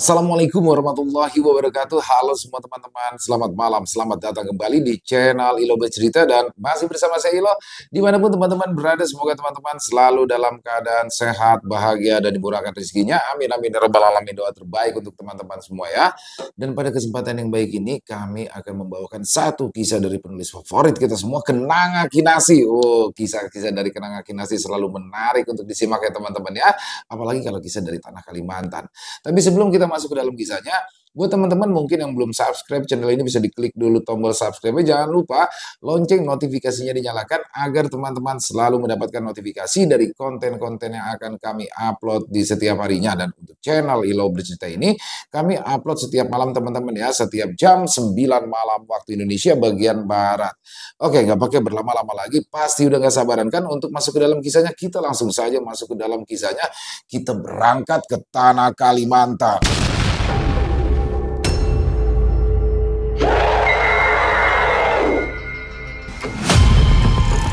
Assalamualaikum warahmatullahi wabarakatuh. Halo semua teman-teman, selamat malam, selamat datang kembali di channel Ilo Bercerita dan masih bersama saya Ilo. Dimanapun teman-teman berada, semoga teman-teman selalu dalam keadaan sehat, bahagia, dan dimurahkan rezekinya. Amin amin ya rabbal alamin. Doa terbaik untuk teman-teman semua ya. Dan pada kesempatan yang baik ini kami akan membawakan satu kisah dari penulis favorit kita semua, Kenanga Kinasi. Oh, kisah-kisah dari Kenanga Kinasi selalu menarik untuk disimak ya teman-teman ya. Apalagi kalau kisah dari tanah Kalimantan. Tapi sebelum kita masuk ke dalam kisahnya, buat teman-teman mungkin yang belum subscribe channel ini bisa diklik dulu tombol subscribe. Jangan lupa lonceng notifikasinya dinyalakan agar teman-teman selalu mendapatkan notifikasi dari konten-konten yang akan kami upload di setiap harinya. Dan untuk channel Ilo Bercerita ini kami upload setiap malam teman-teman ya, setiap jam 9 malam waktu Indonesia bagian Barat. Oke, nggak pakai berlama-lama lagi, pasti udah nggak sabaran kan untuk masuk ke dalam kisahnya. Kita langsung saja masuk ke dalam kisahnya. Kita berangkat ke tanah Kalimantan.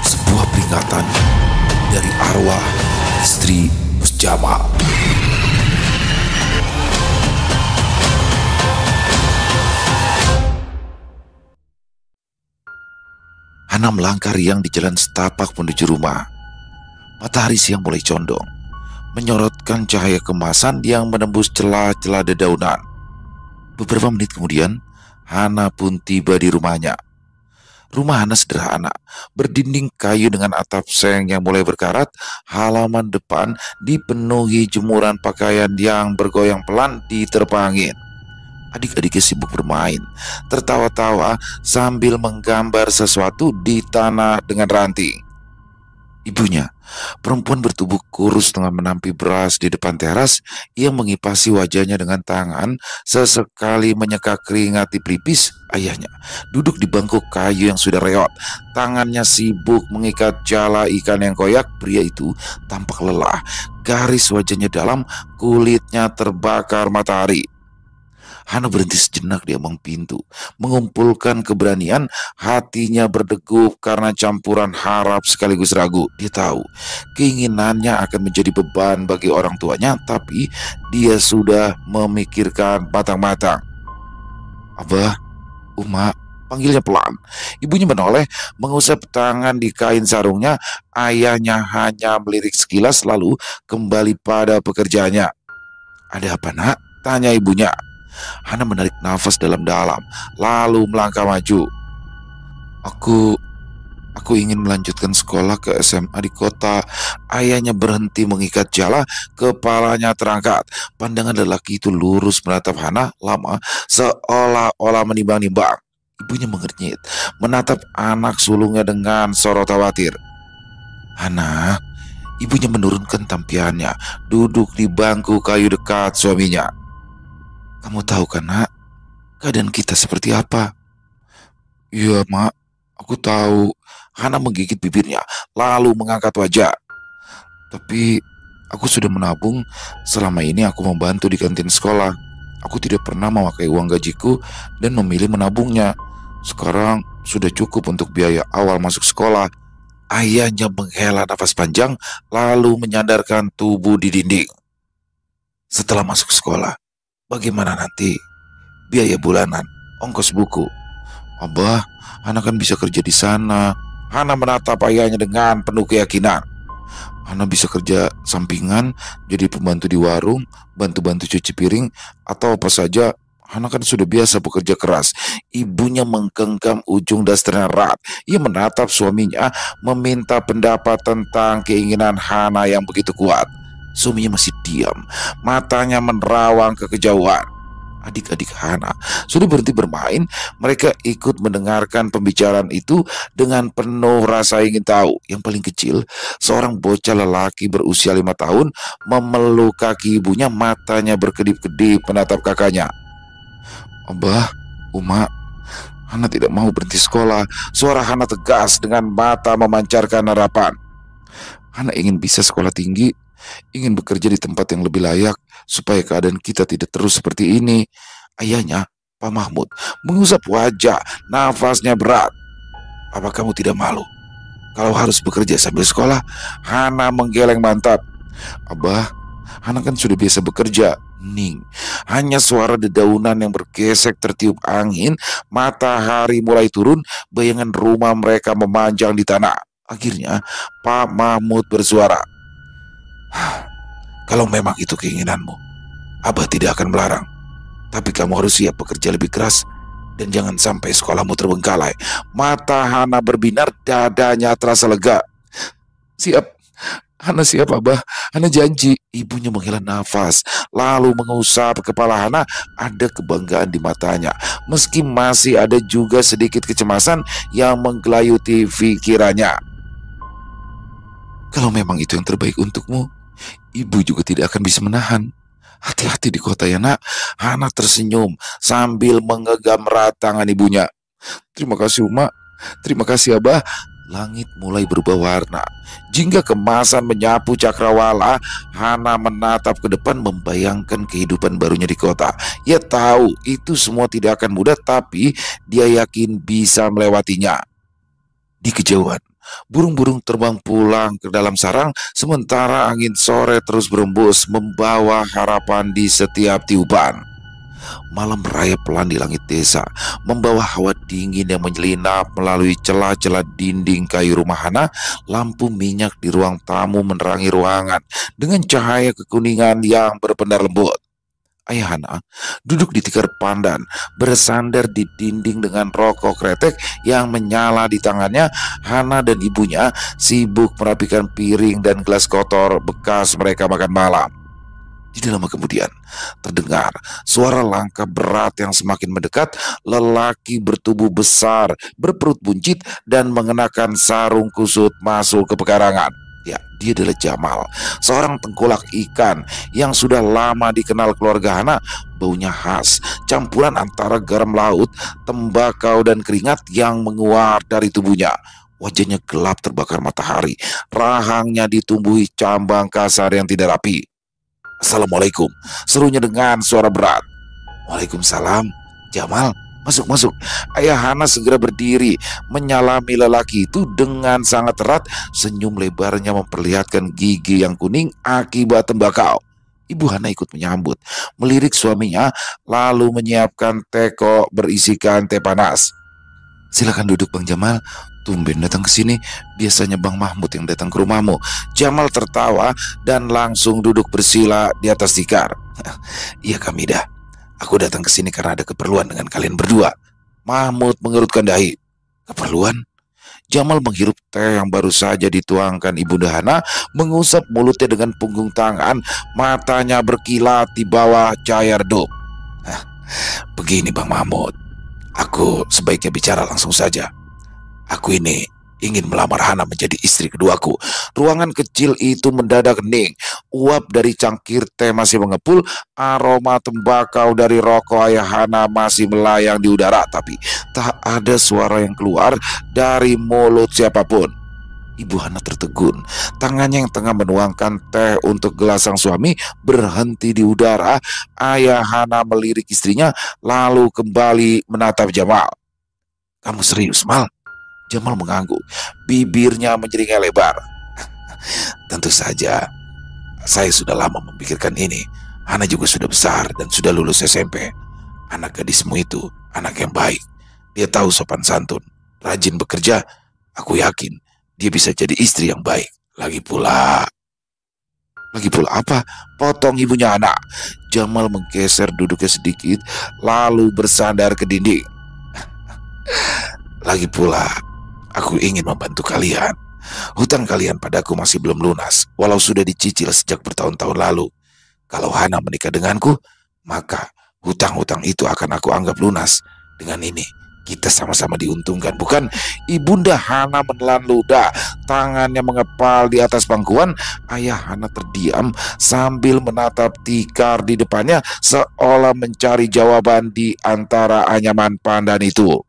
Sebuah peringatan dari arwah istri Mus Jamal. Hana melangkah riang di jalan setapak menuju rumah. Matahari siang mulai condong, menyorotkan cahaya kemasan yang menembus celah-celah dedaunan. Beberapa menit kemudian, Hana pun tiba di rumahnya. Rumah Hana sederhana, berdinding kayu dengan atap seng yang mulai berkarat. Halaman depan dipenuhi jemuran pakaian yang bergoyang pelan diterpa angin. Adik-adiknya sibuk bermain, tertawa-tawa sambil menggambar sesuatu di tanah dengan ranting. Ibunya, perempuan bertubuh kurus tengah menampi beras di depan teras. Ia mengipasi wajahnya dengan tangan, sesekali menyeka keringat di pelipis. Ayahnya duduk di bangku kayu yang sudah reot. Tangannya sibuk mengikat jala ikan yang koyak. Pria itu tampak lelah, garis wajahnya dalam, kulitnya terbakar matahari. Hana berhenti sejenak di ambang pintu, mengumpulkan keberanian. Hatinya berdegup karena campuran harap sekaligus ragu. Dia tahu keinginannya akan menjadi beban bagi orang tuanya, tapi dia sudah memikirkan matang-matang. Abah, Uma, panggilnya pelan. Ibunya menoleh, mengusap tangan di kain sarungnya. Ayahnya hanya melirik sekilas lalu kembali pada pekerjaannya. Ada apa nak? Tanya ibunya. Hana menarik nafas dalam-dalam, lalu melangkah maju. Aku ingin melanjutkan sekolah ke SMA di kota. Ayahnya berhenti mengikat jala, kepalanya terangkat. Pandangan lelaki itu lurus menatap Hana lama, seolah-olah menimbang-nimbang. Ibunya mengernyit, menatap anak sulungnya dengan sorot khawatir. Hana, ibunya menurunkan tampiannya, duduk di bangku kayu dekat suaminya. Kamu tahu kan nak, keadaan kita seperti apa? Iya mak, aku tahu. Hana menggigit bibirnya, lalu mengangkat wajah. Tapi aku sudah menabung. Selama ini aku membantu di kantin sekolah. Aku tidak pernah memakai uang gajiku dan memilih menabungnya. Sekarang sudah cukup untuk biaya awal masuk sekolah. Ayahnya menghela nafas panjang, lalu menyandarkan tubuh di dinding. Setelah masuk sekolah, bagaimana nanti? Biaya bulanan, ongkos buku. Abah, Hana kan bisa kerja di sana. Hana menatap ayahnya dengan penuh keyakinan. Hana bisa kerja sampingan, jadi pembantu di warung, bantu-bantu cuci piring, atau apa saja. Hana kan sudah biasa bekerja keras. Ibunya menggenggam ujung dasternya erat. Ia menatap suaminya, meminta pendapat tentang keinginan Hana yang begitu kuat. Suaminya masih diam, matanya menerawang ke kejauhan. Adik-adik Hana sudah berhenti bermain. Mereka ikut mendengarkan pembicaraan itu dengan penuh rasa ingin tahu. Yang paling kecil, seorang bocah lelaki berusia 5 tahun, memeluk kaki ibunya, matanya berkedip-kedip menatap kakaknya. Abah, Uma, Hana tidak mau berhenti sekolah. Suara Hana tegas dengan mata memancarkan harapan. Hana ingin bisa sekolah tinggi, ingin bekerja di tempat yang lebih layak, supaya keadaan kita tidak terus seperti ini. Ayahnya, Pak Mahmud, mengusap wajah, nafasnya berat. Apa kamu tidak malu kalau harus bekerja sambil sekolah? Hana menggeleng mantap. Abah, Hana kan sudah biasa bekerja, Hening. Hanya suara dedaunan yang bergesek tertiup angin, matahari mulai turun, bayangan rumah mereka memanjang di tanah. Akhirnya, Pak Mahmud bersuara, "Kalau memang itu keinginanmu, Abah tidak akan melarang. Tapi kamu harus siap bekerja lebih keras dan jangan sampai sekolahmu terbengkalai." Mata Hana berbinar, dadanya terasa lega. "Siap, Hana siap Abah, Hana janji." Ibunya menghela nafas, lalu mengusap kepala Hana. Ada kebanggaan di matanya, meski masih ada juga sedikit kecemasan yang menggelayuti pikirannya. "Kalau memang itu yang terbaik untukmu, ibu juga tidak akan bisa menahan. Hati-hati di kota ya nak." Hana tersenyum sambil menggenggam erat tangan ibunya. "Terima kasih Uma, terima kasih Abah." Langit mulai berubah warna. Jingga kemasan menyapu cakrawala, Hana menatap ke depan membayangkan kehidupan barunya di kota. Ia tahu itu semua tidak akan mudah, tapi dia yakin bisa melewatinya. Di kejauhan, burung-burung terbang pulang ke dalam sarang, sementara angin sore terus berembus membawa harapan di setiap tiupan. Malam merayap pelan di langit desa, membawa hawa dingin yang menyelinap melalui celah-celah dinding kayu rumah Hana. Lampu minyak di ruang tamu menerangi ruangan dengan cahaya kekuningan yang berpendar lembut. Ayah Hana duduk di tikar pandan, bersandar di dinding dengan rokok kretek yang menyala di tangannya. Hana dan ibunya sibuk merapikan piring dan gelas kotor bekas mereka makan malam. Tidak lama kemudian, terdengar suara langkah berat yang semakin mendekat. Lelaki bertubuh besar, berperut buncit, dan mengenakan sarung kusut masuk ke pekarangan. Ya, dia adalah Jamal, seorang tengkulak ikan yang sudah lama dikenal keluarga Hana. Baunya khas, campuran antara garam laut, tembakau, dan keringat yang menguap dari tubuhnya. Wajahnya gelap terbakar matahari, rahangnya ditumbuhi cambang kasar yang tidak rapi. "Assalamualaikum," serunya dengan suara berat. "Waalaikumsalam. Jamal, masuk masuk." Ayah Hana segera berdiri menyalami lelaki itu dengan sangat erat. Senyum lebarnya memperlihatkan gigi yang kuning akibat tembakau. Ibu Hana ikut menyambut, melirik suaminya, lalu menyiapkan teko berisikan teh panas. "Silakan duduk Bang Jamal. Tumben datang ke sini. Biasanya Bang Mahmud yang datang ke rumahmu." Jamal tertawa dan langsung duduk bersila di atas tikar. "Iya Kamidah, aku datang ke sini karena ada keperluan dengan kalian berdua." Mahmud mengerutkan dahi. "Keperluan?" Jamal menghirup teh yang baru saja dituangkan Ibunda Hana, mengusap mulutnya dengan punggung tangan, matanya berkilat di bawah cahaya redup. "Begini Bang Mahmud, aku sebaiknya bicara langsung saja. Aku ini ingin melamar Hana menjadi istri keduaku." Ruangan kecil itu mendadak hening. Uap dari cangkir teh masih mengepul. Aroma tembakau dari rokok ayah Hana masih melayang di udara. Tapi tak ada suara yang keluar dari mulut siapapun. Ibu Hana tertegun. Tangannya yang tengah menuangkan teh untuk gelas sang suami berhenti di udara. Ayah Hana melirik istrinya, lalu kembali menatap Jamal. "Kamu serius, Mal?" Jamal mengangguk, bibirnya menjeringkai lebar. "Tentu saja, saya sudah lama memikirkan ini. Hana juga sudah besar dan sudah lulus SMP. Anak gadismu itu anak yang baik. Dia tahu sopan santun, rajin bekerja. Aku yakin dia bisa jadi istri yang baik. Lagi pula apa?" Potong ibunya Hana. Jamal menggeser duduknya sedikit, lalu bersandar ke dinding. "Lagi pula, aku ingin membantu kalian. Hutang kalian padaku masih belum lunas, walau sudah dicicil sejak bertahun-tahun lalu. Kalau Hana menikah denganku, maka hutang-hutang itu akan aku anggap lunas. Dengan ini, kita sama-sama diuntungkan, bukan?" Ibunda Hana menelan ludah, tangannya mengepal di atas pangkuan. Ayah Hana terdiam sambil menatap tikar di depannya, seolah mencari jawaban di antara anyaman pandan itu.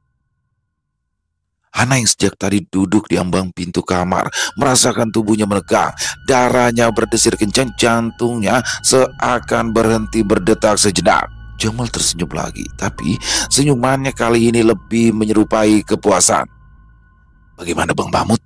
Hana yang sejak tadi duduk di ambang pintu kamar merasakan tubuhnya menegang, darahnya berdesir kencang, jantungnya seakan berhenti berdetak sejenak. Jamal tersenyum lagi, tapi senyumannya kali ini lebih menyerupai kepuasan. "Bagaimana Bang Mahmud?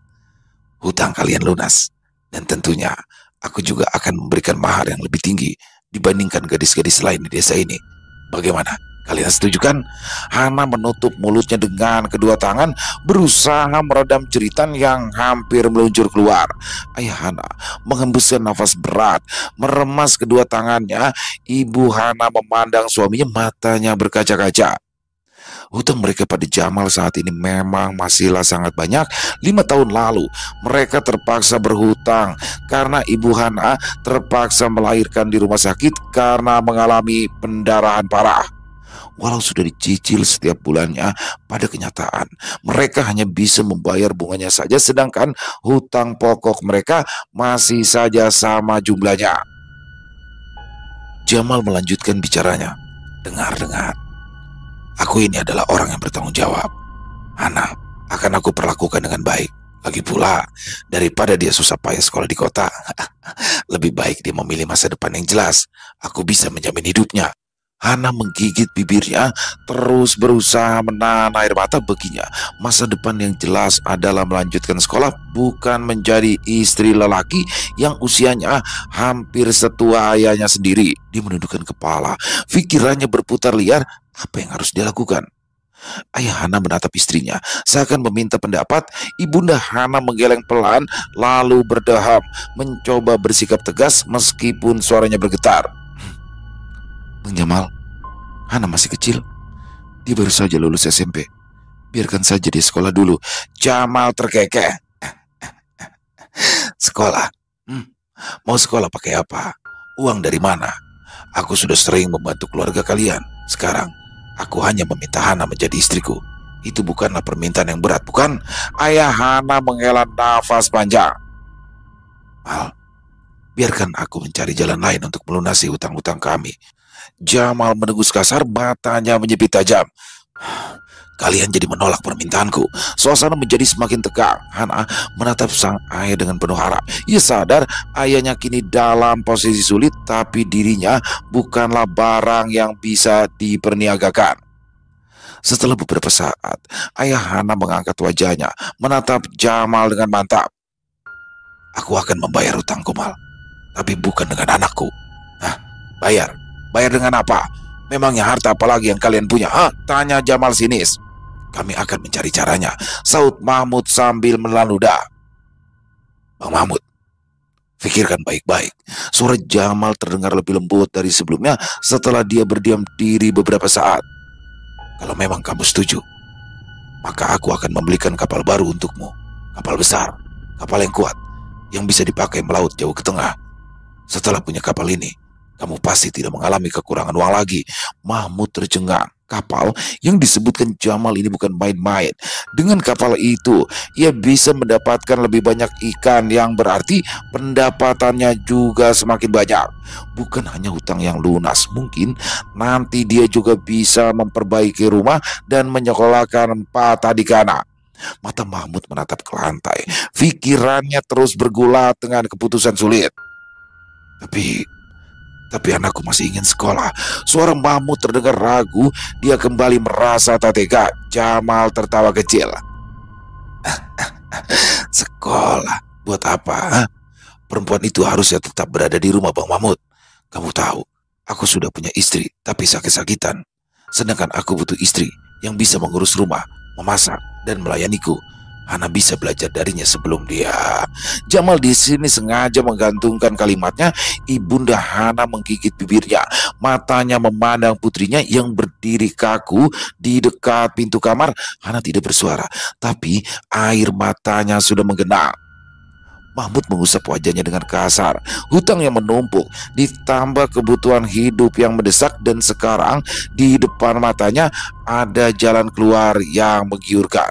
Hutang kalian lunas, dan tentunya aku juga akan memberikan mahar yang lebih tinggi dibandingkan gadis-gadis lain di desa ini. Bagaimana? Kalian setuju kan? Hana menutup mulutnya dengan kedua tangan, berusaha meredam jeritan yang hampir meluncur keluar. Ayah Hana menghembuskan nafas berat, meremas kedua tangannya. Ibu Hana memandang suaminya, matanya berkaca-kaca. Hutang mereka pada Jamal saat ini memang masihlah sangat banyak. 5 tahun lalu mereka terpaksa berhutang karena ibu Hana terpaksa melahirkan di rumah sakit karena mengalami pendarahan parah. Walau sudah dicicil setiap bulannya, pada kenyataan mereka hanya bisa membayar bunganya saja, sedangkan hutang pokok mereka masih saja sama jumlahnya. Jamal melanjutkan bicaranya. Dengar. Aku ini adalah orang yang bertanggung jawab. Hana akan aku perlakukan dengan baik. Lagi pula, daripada dia susah payah sekolah di kota, lebih baik dia memilih masa depan yang jelas. Aku bisa menjamin hidupnya. Hana menggigit bibirnya, terus berusaha menahan air mata. Baginya, masa depan yang jelas adalah melanjutkan sekolah, bukan menjadi istri lelaki yang usianya hampir setua ayahnya sendiri. Dia menundukkan kepala, pikirannya berputar liar. Apa yang harus dia lakukan? Ayah Hana menatap istrinya, seakan meminta pendapat. Ibunda Hana menggeleng pelan, lalu berdeham, mencoba bersikap tegas meskipun suaranya bergetar. Bang Jamal, Hana masih kecil. Dia baru saja lulus SMP. Biarkan saja dia sekolah dulu. Jamal terkekeh. Sekolah? Mau sekolah pakai apa? Uang dari mana? Aku sudah sering membantu keluarga kalian. Sekarang, aku hanya meminta Hana menjadi istriku. Itu bukanlah permintaan yang berat, bukan? Ayah Hana menghela nafas panjang. Mal, biarkan aku mencari jalan lain untuk melunasi hutang-hutang kami. Jamal mendengus kasar, matanya menyipit tajam. Kalian jadi menolak permintaanku. Suasana menjadi semakin tegang. Hana menatap sang ayah dengan penuh harap. Ia sadar ayahnya kini dalam posisi sulit, tapi dirinya bukanlah barang yang bisa diperniagakan. Setelah beberapa saat, ayah Hana mengangkat wajahnya, menatap Jamal dengan mantap. Aku akan membayar hutangku, Mal, tapi bukan dengan anakku. Bayar? Bayar dengan apa? Memangnya harta apa lagi yang kalian punya? Tanya Jamal sinis. Kami akan mencari caranya, saut Mahmud sambil menelan ludah. Bang Mahmud, pikirkan baik-baik. Suara Jamal terdengar lebih lembut dari sebelumnya setelah dia berdiam diri beberapa saat. Kalau memang kamu setuju, maka aku akan membelikan kapal baru untukmu. Kapal besar, kapal yang kuat, yang bisa dipakai melaut jauh ke tengah. Setelah punya kapal ini, kamu pasti tidak mengalami kekurangan uang lagi. Mahmud tercengang. Kapal yang disebutkan Jamal ini bukan main-main. Dengan kapal itu, ia bisa mendapatkan lebih banyak ikan, yang berarti pendapatannya juga semakin banyak. Bukan hanya hutang yang lunas, mungkin nanti dia juga bisa memperbaiki rumah dan menyekolahkan 4 adik anak. Mata Mahmud menatap ke lantai. Pikirannya terus bergulat dengan keputusan sulit. Tapi anakku masih ingin sekolah. Suara Mahmud terdengar ragu. Dia kembali merasa tak tega. Jamal tertawa kecil. Sekolah? Buat apa? Perempuan itu harusnya tetap berada di rumah, Bang Mahmud. Kamu tahu, aku sudah punya istri, tapi sakit-sakitan. Sedangkan aku butuh istri yang bisa mengurus rumah, memasak, dan melayaniku. Hana bisa belajar darinya sebelum dia. Jamal di sini sengaja menggantungkan kalimatnya. Ibunda Hana menggigit bibirnya, matanya memandang putrinya yang berdiri kaku di dekat pintu kamar. Hana tidak bersuara, tapi air matanya sudah menggenang. Mahmud mengusap wajahnya dengan kasar. Hutang yang menumpuk ditambah kebutuhan hidup yang mendesak, dan sekarang di depan matanya ada jalan keluar yang menggiurkan.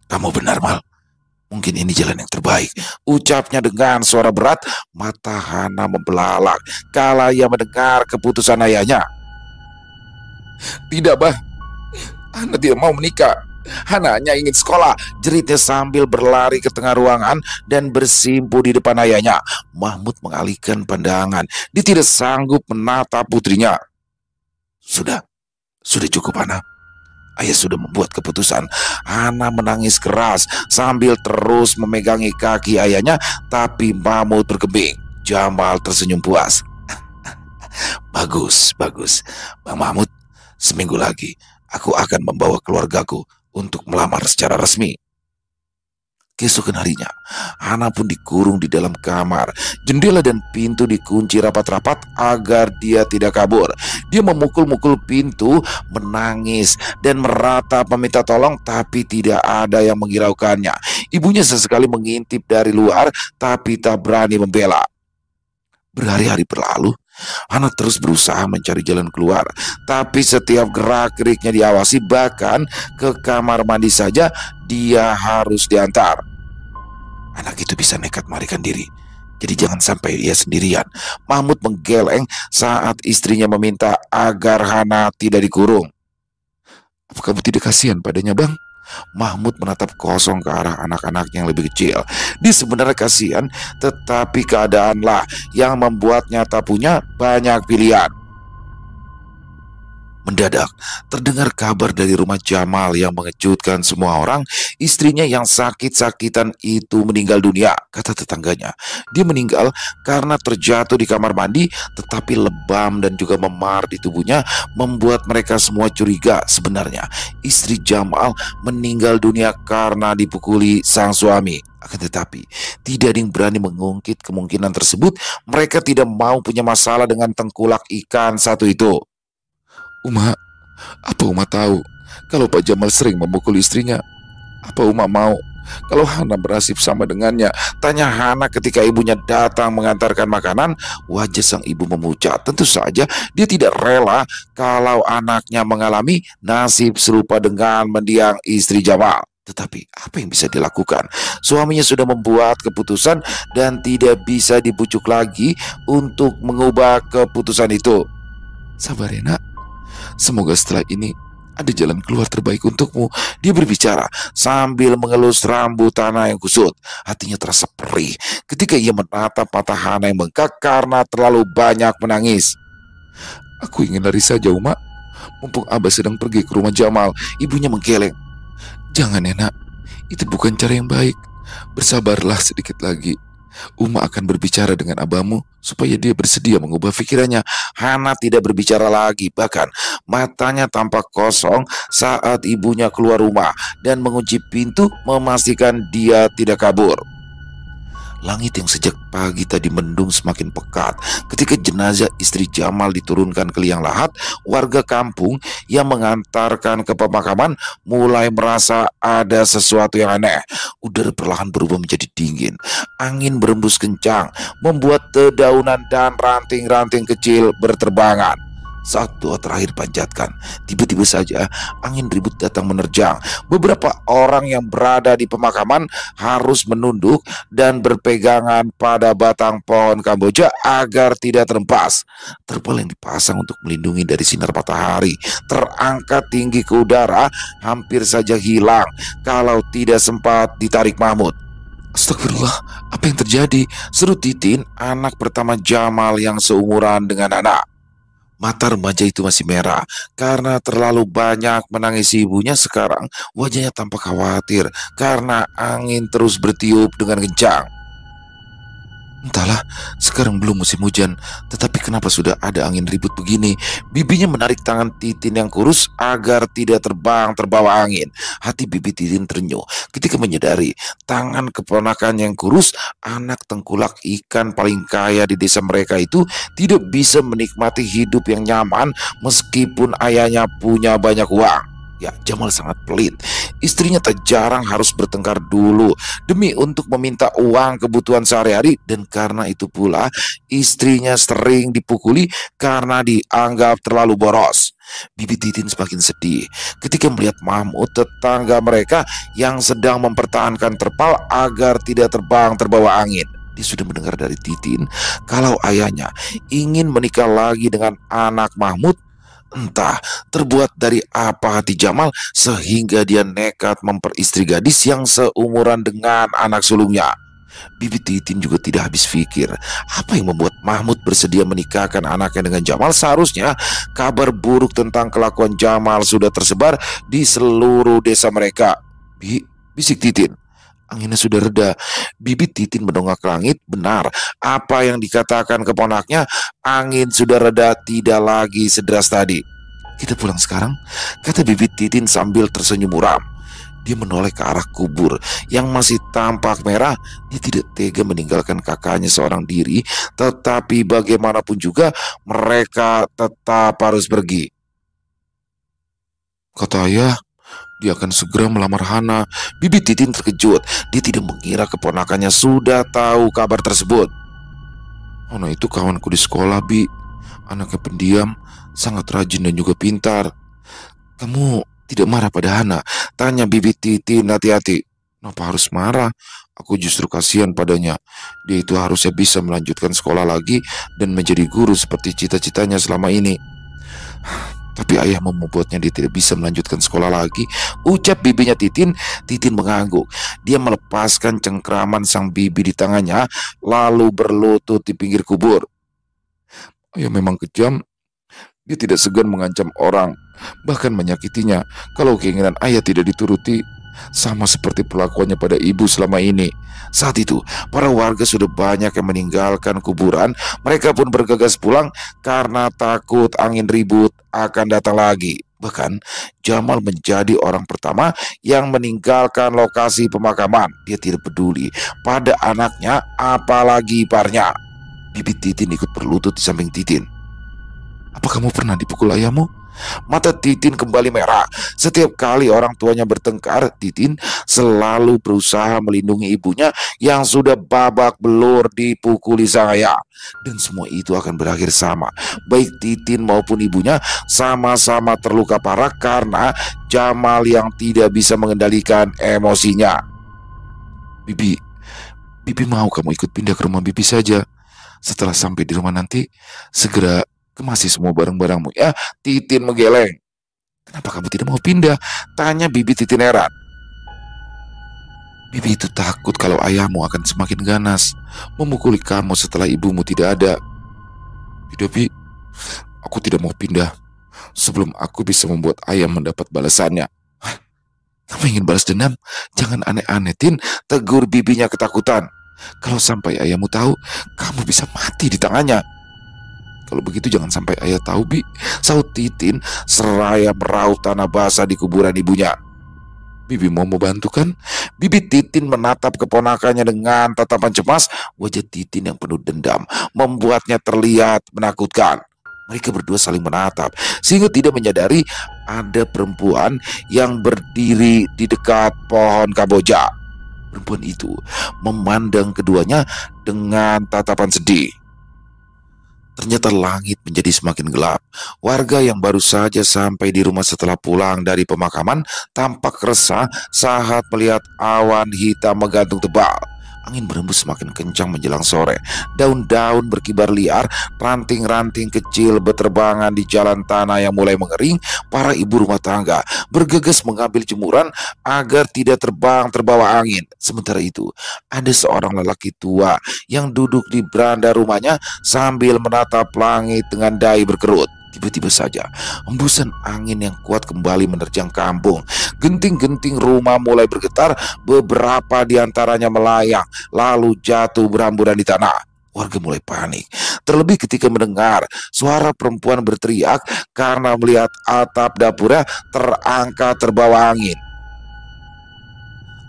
Kamu benar, Mal. Mungkin ini jalan yang terbaik, ucapnya dengan suara berat. Mata Hana membelalak kala ia mendengar keputusan ayahnya. Tidak, Bah. Hana tidak mau menikah. Hana hanya ingin sekolah, jeritnya sambil berlari ke tengah ruangan dan bersimpu di depan ayahnya. Mahmud mengalihkan pandangan. Dia tidak sanggup menatap putrinya. Sudah cukup, Hana. Ayah sudah membuat keputusan. Hana menangis keras sambil terus memegangi kaki ayahnya, tapi Mahmud bergeming. Jamal tersenyum puas. Bagus, bagus. Bang Mahmud, seminggu lagi aku akan membawa keluargaku untuk melamar secara resmi. Keesokan harinya, Hana pun dikurung di dalam kamar. Jendela dan pintu dikunci rapat-rapat agar dia tidak kabur. Dia memukul-mukul pintu, menangis, dan meratap meminta tolong, tapi tidak ada yang menghiraukannya. Ibunya sesekali mengintip dari luar, tapi tak berani membela. Berhari-hari berlalu, Hana terus berusaha mencari jalan keluar, tapi setiap gerak-geriknya diawasi, bahkan ke kamar mandi saja dia harus diantar. Anak itu bisa nekat melarikan diri, jadi jangan sampai dia sendirian. Mahmud menggeleng saat istrinya meminta agar Hana tidak dikurung. Apa kamu tidak kasihan padanya, Bang? Mahmud menatap kosong ke arah anak-anaknya yang lebih kecil. Dia sebenarnya kasihan, tetapi keadaanlah yang membuatnya tak punya banyak pilihan. Mendadak, terdengar kabar dari rumah Jamal yang mengejutkan semua orang. Istrinya yang sakit-sakitan itu meninggal dunia, kata tetangganya. Dia meninggal karena terjatuh di kamar mandi, tetapi lebam dan juga memar di tubuhnya membuat mereka semua curiga. Sebenarnya, istri Jamal meninggal dunia karena dipukuli sang suami. Akan tetapi, tidak ada yang berani mengungkit kemungkinan tersebut. Mereka tidak mau punya masalah dengan tengkulak ikan satu itu. Uma, apa Uma tahu kalau Pak Jamal sering memukul istrinya? Apa Uma mau kalau Hana bernasib sama dengannya? Tanya Hana ketika ibunya datang mengantarkan makanan. Wajah sang ibu memucat. Tentu saja dia tidak rela kalau anaknya mengalami nasib serupa dengan mendiang istri Jamal. Tetapi apa yang bisa dilakukan? Suaminya sudah membuat keputusan dan tidak bisa dibujuk lagi untuk mengubah keputusan itu. Sabar ya, Nak. Semoga setelah ini ada jalan keluar terbaik untukmu. Dia berbicara sambil mengelus rambut Hana yang kusut. Hatinya terasa perih ketika ia menatap mata Hana yang bengkak karena terlalu banyak menangis. Aku ingin lari saja, Uma. Mumpung Abah sedang pergi ke rumah Jamal. Ibunya menggeleng. Jangan ya, Nak. Itu bukan cara yang baik. Bersabarlah sedikit lagi. Uma akan berbicara dengan abahmu supaya dia bersedia mengubah pikirannya. Hana tidak berbicara lagi, bahkan matanya tampak kosong saat ibunya keluar rumah dan mengunci pintu memastikan dia tidak kabur. Langit yang sejak pagi tadi mendung semakin pekat ketika jenazah istri Jamal diturunkan ke liang lahat. Warga kampung yang mengantarkan ke pemakaman mulai merasa ada sesuatu yang aneh. Udara perlahan berubah menjadi dingin. Angin berembus kencang, membuat dedaunan dan ranting-ranting kecil berterbangan. Saat doa terakhir panjatkan, tiba-tiba saja angin ribut datang menerjang. Beberapa orang yang berada di pemakaman harus menunduk dan berpegangan pada batang pohon Kamboja agar tidak terhempas. Terpal yang dipasang untuk melindungi dari sinar matahari terangkat tinggi ke udara, hampir saja hilang kalau tidak sempat ditarik Mahmud. Astagfirullah, apa yang terjadi? Seru Titin, anak pertama Jamal yang seumuran dengan anak. Mata remaja itu masih merah karena terlalu banyak menangisi ibunya. Sekarang wajahnya tampak khawatir karena angin terus bertiup dengan kencang. Entahlah, sekarang belum musim hujan, tetapi kenapa sudah ada angin ribut begini? Bibinya menarik tangan Titin yang kurus agar tidak terbang terbawa angin. Hati bibi Titin terenyuh ketika menyadari tangan keponakan yang kurus, anak tengkulak ikan paling kaya di desa mereka itu, tidak bisa menikmati hidup yang nyaman meskipun ayahnya punya banyak uang. Ya, Jamal sangat pelit. Istrinya tak jarang harus bertengkar dulu demi untuk meminta uang kebutuhan sehari-hari, dan karena itu pula istrinya sering dipukuli karena dianggap terlalu boros. Bibi Titin semakin sedih ketika melihat Mahmud, tetangga mereka, yang sedang mempertahankan terpal agar tidak terbang terbawa angin. Dia sudah mendengar dari Titin kalau ayahnya ingin menikah lagi dengan anak Mahmud. Entah terbuat dari apa hati Jamal sehingga dia nekat memperistri gadis yang seumuran dengan anak sulungnya. Bibi Titin juga tidak habis pikir apa yang membuat Mahmud bersedia menikahkan anaknya dengan Jamal. Seharusnya kabar buruk tentang kelakuan Jamal sudah tersebar di seluruh desa mereka. Bisik Titin, Anginnya sudah reda. Bibi Titin mendongak ke langit. Benar, apa yang dikatakan keponaknya, angin sudah reda, tidak lagi sederas tadi. Kita pulang sekarang, kata Bibi Titin sambil tersenyum muram. Dia menoleh ke arah kubur yang masih tampak merah. Dia tidak tega meninggalkan kakaknya seorang diri, tetapi bagaimanapun juga mereka tetap harus pergi. Kata ayah, dia akan segera melamar Hana. Bibi Titin terkejut. Dia tidak mengira keponakannya sudah tahu kabar tersebut. Hana itu kawanku di sekolah, Bi. Anaknya pendiam, sangat rajin dan juga pintar. Kamu tidak marah pada Hana? Tanya Bibi Titin hati-hati. Kenapa harus marah? Aku justru kasihan padanya. Dia itu harusnya bisa melanjutkan sekolah lagi dan menjadi guru seperti cita-citanya selama ini. Tapi ayah membuatnya dia tidak bisa melanjutkan sekolah lagi, ucap bibinya Titin. Titin mengangguk. Dia melepaskan cengkraman sang bibi di tangannya, lalu berlutut di pinggir kubur. Ayah memang kejam. Dia tidak segan mengancam orang, bahkan menyakitinya kalau keinginan ayah tidak dituruti, sama seperti perlakuannya pada ibu selama ini. Saat itu, para warga sudah banyak yang meninggalkan kuburan. Mereka pun bergegas pulang karena takut angin ribut akan datang lagi. Bahkan, Jamal menjadi orang pertama yang meninggalkan lokasi pemakaman. Dia tidak peduli pada anaknya, apalagi iparnya. Bibi Titin ikut berlutut di samping Titin. Apa kamu pernah dipukul ayahmu? Mata Titin kembali merah. Setiap kali orang tuanya bertengkar, Titin selalu berusaha melindungi ibunya yang sudah babak belur dipukuli sang ayah. Dan semua itu akan berakhir sama. Baik Titin maupun ibunya sama-sama terluka parah karena Jamal yang tidak bisa mengendalikan emosinya. Bibi mau kamu ikut pindah ke rumah Bibi saja. Setelah sampai di rumah nanti, segera kemasi semua barang-barangmu ya. Titin menggeleng. Kenapa kamu tidak mau pindah? Tanya Bibi Titin heran. Bibi itu takut kalau ayahmu akan semakin ganas, memukuli kamu setelah ibumu tidak ada. Tidak, Bi. Aku tidak mau pindah sebelum aku bisa membuat ayah mendapat balasannya. Hah? Kamu ingin balas dendam? Jangan aneh-aneh, Tin. Tegur bibinya ketakutan. Kalau sampai ayahmu tahu, kamu bisa mati di tangannya. Kalau begitu jangan sampai ayah tahu, Bi, saut Titin seraya meraup tanah basah di kuburan ibunya. Bibi mau membantu kan? Bibi Titin menatap keponakannya dengan tatapan cemas. Wajah Titin yang penuh dendam membuatnya terlihat menakutkan. Mereka berdua saling menatap sehingga tidak menyadari ada perempuan yang berdiri di dekat pohon kamboja. Perempuan itu memandang keduanya dengan tatapan sedih. Ternyata langit menjadi semakin gelap. Warga yang baru saja sampai di rumah setelah pulang dari pemakaman tampak resah saat melihat awan hitam menggantung tebal. Angin berembus semakin kencang menjelang sore. Daun-daun berkibar liar, ranting-ranting kecil berterbangan di jalan tanah yang mulai mengering. Para ibu rumah tangga bergegas mengambil jemuran agar tidak terbang terbawa angin. Sementara itu, ada seorang lelaki tua yang duduk di beranda rumahnya sambil menatap langit dengan dahi berkerut. Tiba-tiba saja, hembusan angin yang kuat kembali menerjang kampung. Genting-genting rumah mulai bergetar, beberapa di antaranya melayang, lalu jatuh berhamburan di tanah. Warga mulai panik, terlebih ketika mendengar suara perempuan berteriak karena melihat atap dapurnya terangkat terbawa angin.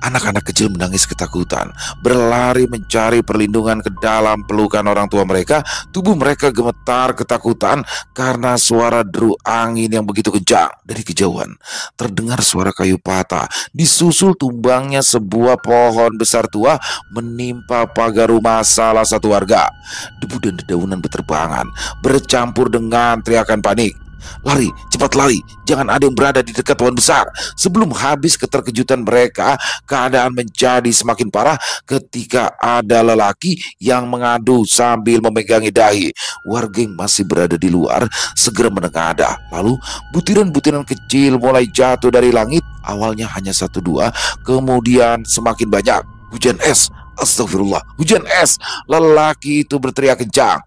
Anak-anak kecil menangis ketakutan, berlari mencari perlindungan ke dalam pelukan orang tua mereka. Tubuh mereka gemetar ketakutan karena suara deru angin yang begitu kencang. Dari kejauhan terdengar suara kayu patah, disusul tumbangnya sebuah pohon besar tua menimpa pagar rumah salah satu warga. Debu dan dedaunan berterbangan, bercampur dengan teriakan panik. Lari, cepat lari, jangan ada yang berada di dekat pohon besar. Sebelum habis keterkejutan mereka, keadaan menjadi semakin parah ketika ada lelaki yang mengadu sambil memegangi dahi. Warga yang masih berada di luar segera menengadah. Lalu butiran-butiran kecil mulai jatuh dari langit. Awalnya hanya 1-2, kemudian semakin banyak. Hujan es, astagfirullah, hujan es. Lelaki itu berteriak kencang.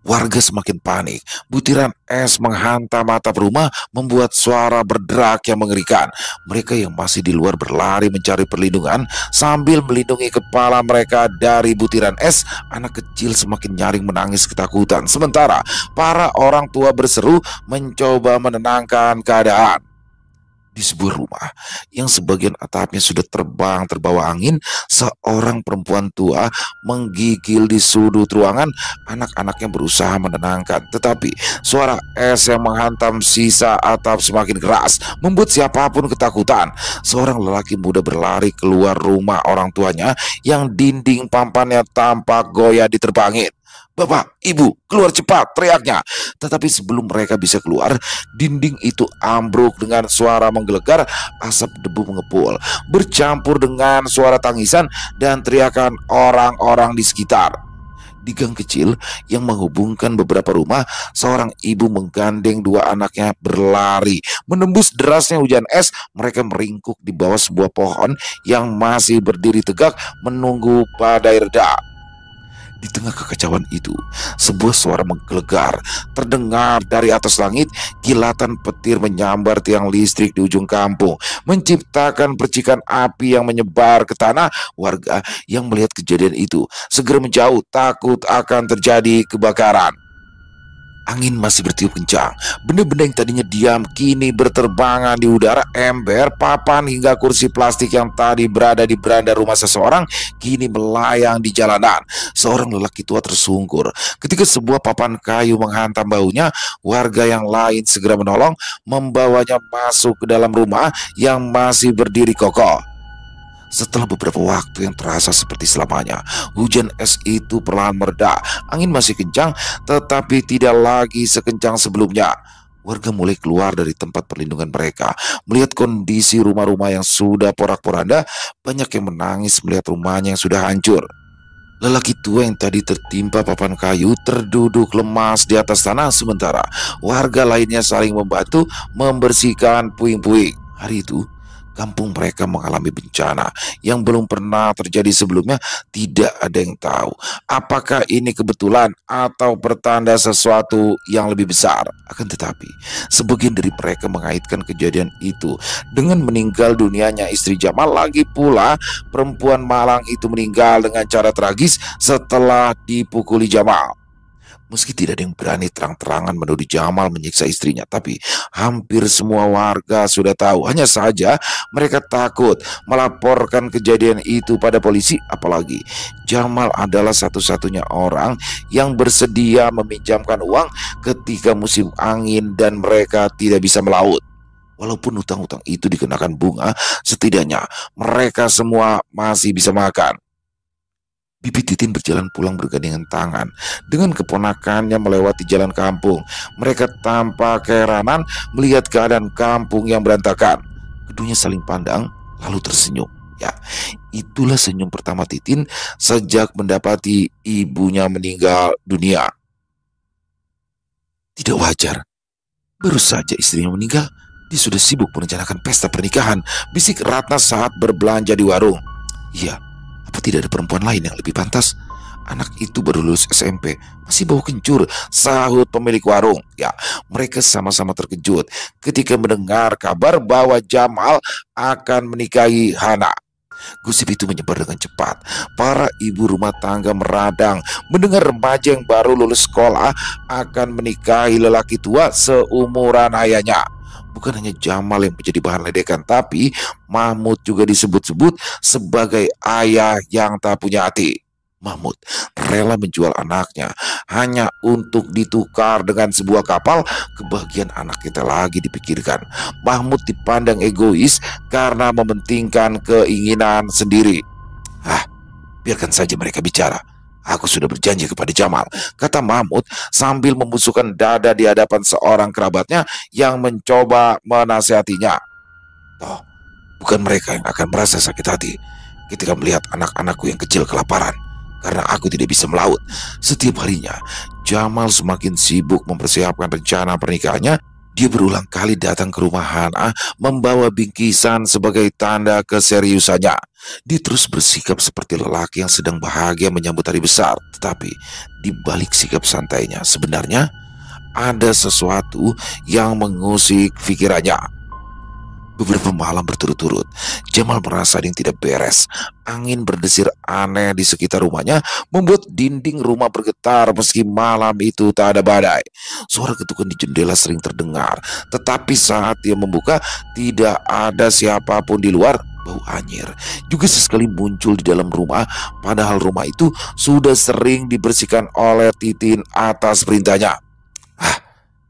Warga semakin panik. Butiran es menghantam atap rumah, membuat suara berderak yang mengerikan. Mereka yang masih di luar berlari mencari perlindungan sambil melindungi kepala mereka dari butiran es. Anak kecil semakin nyaring menangis ketakutan. Sementara para orang tua berseru mencoba menenangkan keadaan. Di sebuah rumah yang sebagian atapnya sudah terbang terbawa angin, seorang perempuan tua menggigil di sudut ruangan. Anak-anaknya berusaha menenangkan, tetapi suara es yang menghantam sisa atap semakin keras, membuat siapapun ketakutan. Seorang lelaki muda berlari keluar rumah orang tuanya yang dinding pampannya tampak goyah diterbangin. "Bapak, ibu, keluar cepat!" teriaknya. Tetapi sebelum mereka bisa keluar, dinding itu ambruk dengan suara menggelegar. Asap debu mengepul, bercampur dengan suara tangisan dan teriakan orang-orang di sekitar. Di gang kecil yang menghubungkan beberapa rumah, seorang ibu menggandeng dua anaknya berlari. Menembus derasnya hujan es, mereka meringkuk di bawah sebuah pohon yang masih berdiri tegak menunggu badai reda. Di tengah kekacauan itu, sebuah suara menggelegar terdengar dari atas langit. Kilatan petir menyambar tiang listrik di ujung kampung, menciptakan percikan api yang menyebar ke tanah. Warga yang melihat kejadian itu segera menjauh, takut akan terjadi kebakaran. Angin masih bertiup kencang. Benda-benda yang tadinya diam kini berterbangan di udara. Ember, papan, hingga kursi plastik yang tadi berada di beranda rumah seseorang kini melayang di jalanan. Seorang lelaki tua tersungkur ketika sebuah papan kayu menghantam bahunya. Warga yang lain segera menolong, membawanya masuk ke dalam rumah yang masih berdiri kokoh. Setelah beberapa waktu yang terasa seperti selamanya, hujan es itu perlahan mereda. Angin masih kencang, tetapi tidak lagi sekencang sebelumnya. Warga mulai keluar dari tempat perlindungan mereka. Melihat kondisi rumah-rumah yang sudah porak-poranda, banyak yang menangis melihat rumahnya yang sudah hancur. Lelaki tua yang tadi tertimpa papan kayu terduduk lemas di atas tanah, sementara warga lainnya saling membantu membersihkan puing-puing. Hari itu, kampung mereka mengalami bencana yang belum pernah terjadi sebelumnya. Tidak ada yang tahu apakah ini kebetulan atau pertanda sesuatu yang lebih besar. Akan tetapi, sebagian dari mereka mengaitkan kejadian itu dengan meninggal dunianya istri Jamal. Lagi pula, perempuan malang itu meninggal dengan cara tragis setelah dipukuli Jamal. Meski tidak ada yang berani terang-terangan menuduh Jamal menyiksa istrinya, tapi hampir semua warga sudah tahu. Hanya saja mereka takut melaporkan kejadian itu pada polisi, apalagi Jamal adalah satu-satunya orang yang bersedia meminjamkan uang ketika musim angin dan mereka tidak bisa melaut. Walaupun utang-utang itu dikenakan bunga, setidaknya mereka semua masih bisa makan. Bibi Titin berjalan pulang bergandengan tangan dengan keponakannya melewati jalan kampung. Mereka tampak keheranan melihat keadaan kampung yang berantakan. Keduanya saling pandang lalu tersenyum. Ya, itulah senyum pertama Titin sejak mendapati ibunya meninggal dunia. Tidak wajar. Baru saja istrinya meninggal, dia sudah sibuk merencanakan pesta pernikahan, bisik Ratna saat berbelanja di warung. Iya, apa tidak ada perempuan lain yang lebih pantas? Anak itu baru lulus SMP, masih bau kencur, sahut pemilik warung. Ya, mereka sama-sama terkejut ketika mendengar kabar bahwa Jamal akan menikahi Hana. Gosip itu menyebar dengan cepat. Para ibu rumah tangga meradang mendengar remaja yang baru lulus sekolah akan menikahi lelaki tua seumuran ayahnya. Bukan hanya Jamal yang menjadi bahan ledekan, tapi Mahmud juga disebut-sebut sebagai ayah yang tak punya hati. Mahmud rela menjual anaknya hanya untuk ditukar dengan sebuah kapal. Kebahagiaan anak kita lagi dipikirkan. Mahmud dipandang egois karena mementingkan keinginan sendiri. Biarkan saja mereka bicara. Aku sudah berjanji kepada Jamal, kata Mahmud sambil membusukkan dada di hadapan seorang kerabatnya yang mencoba menasihatinya. Toh, bukan mereka yang akan merasa sakit hati ketika melihat anak-anakku yang kecil kelaparan karena aku tidak bisa melaut. Setiap harinya, Jamal semakin sibuk mempersiapkan rencana pernikahannya. Dia berulang kali datang ke rumah Hana membawa bingkisan sebagai tanda keseriusannya. Dia terus bersikap seperti lelaki yang sedang bahagia menyambut hari besar. Tetapi di balik sikap santainya sebenarnya ada sesuatu yang mengusik pikirannya. Beberapa malam berturut-turut, Jamal merasa ada yang tidak beres. Angin berdesir aneh di sekitar rumahnya membuat dinding rumah bergetar meski malam itu tak ada badai. Suara ketukan di jendela sering terdengar, tetapi saat dia membuka, tidak ada siapapun di luar. Bau anyir juga sesekali muncul di dalam rumah, padahal rumah itu sudah sering dibersihkan oleh Titin atas perintahnya. Ah,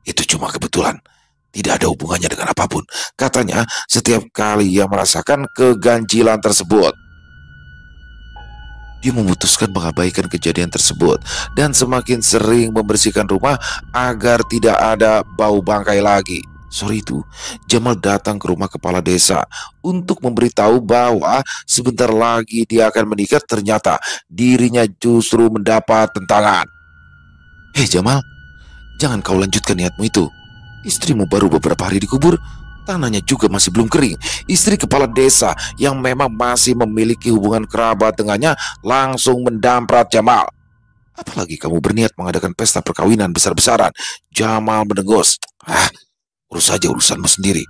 itu cuma kebetulan. Tidak ada hubungannya dengan apapun. Katanya setiap kali ia merasakan keganjilan tersebut, dia memutuskan mengabaikan kejadian tersebut dan semakin sering membersihkan rumah agar tidak ada bau bangkai lagi. Sore itu, Jamal datang ke rumah kepala desa untuk memberitahu bahwa sebentar lagi dia akan menikah. Ternyata dirinya justru mendapat tentangan. Hei Jamal, jangan kau lanjutkan niatmu itu. Istrimu baru beberapa hari dikubur, tanahnya juga masih belum kering. Istri kepala desa yang memang masih memiliki hubungan kerabat dengannya langsung mendamprat Jamal. Apalagi kamu berniat mengadakan pesta perkawinan besar-besaran. Jamal mendengus. Urus saja urusanmu sendiri.